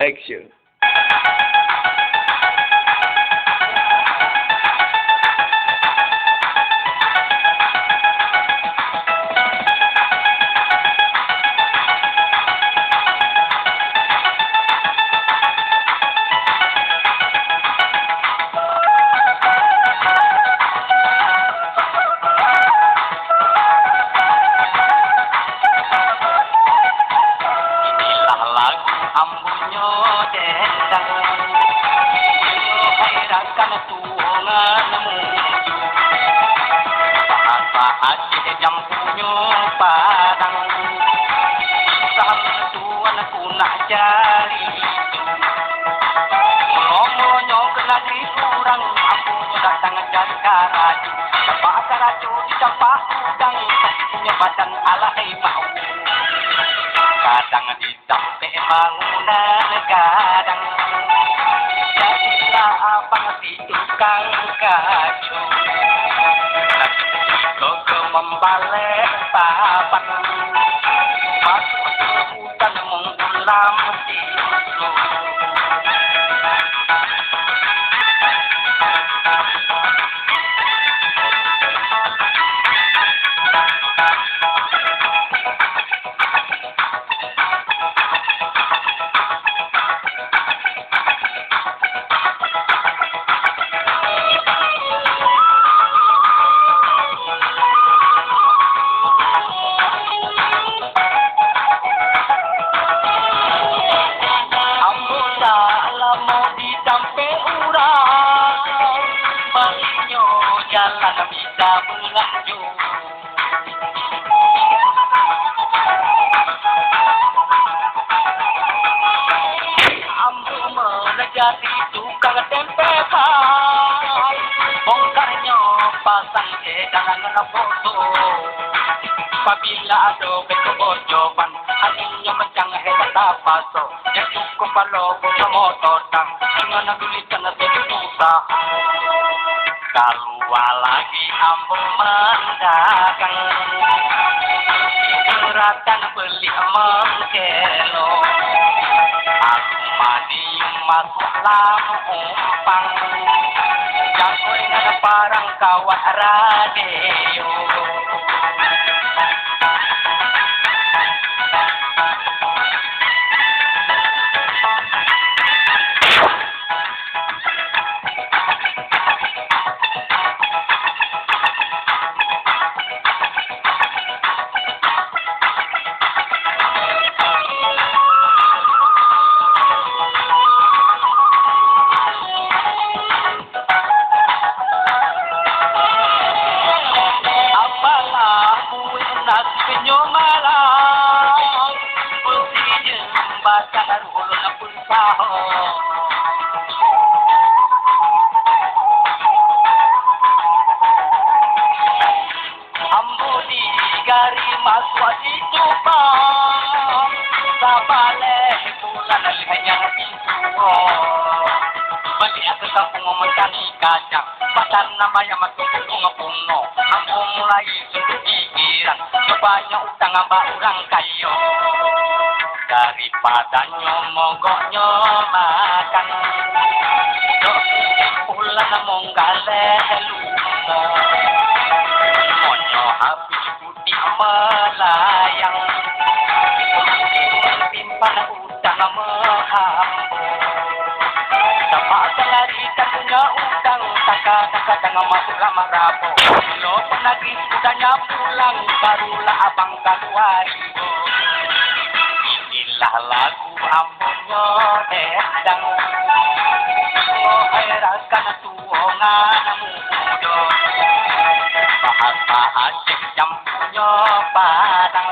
Action. Ambunyo dendang Hairakan tuanganmu Saat-saat jampunyo padang Saat tuanku nak cari Ngomongnya kena dikurang Ambunyo datang dari karaju Campak karaju dicampak udang Punya badan alai bau Kadang disampai bangunan kadang jadilah abang si tukang kayu Keke membalik papan Masuk hutan mengulam tisu jalan bisa melaju Ambu menjadi tukang tempe pan Bongkarnya pasang dagangan foto Apabila ada kecobojoban Hatinya mencang hebat paso Yang cukup kalau punya motor tang Dengan tulisan sejuta Keluar lagi ambu mendagang Gerakan beli mengkelo Aku madium masuk lampang Jago dengan barang kawat radio Penyomalang Putih jembatan Darul Pulsaho Ambu di gari masuk di Jepang Sabale bulan hanya isu Balik ke kampung mencari kacang Pasar namanya masuk bunga-bunga Ambu mulai sudut pikiran Banyak utang abah orang kayo Daripada nyomogoknya makan Dok pulang monggale lumo Monyo habis putih melayang Timpan utang menghambu Dapat selari tak punya utang Taka-taka masuk lama rapo Lo penagih udahnya pulang Barulah abang keluar Inilah lagu ambunyo dendang Menghairkan tuangan muda Bahasa asik jampunyo padang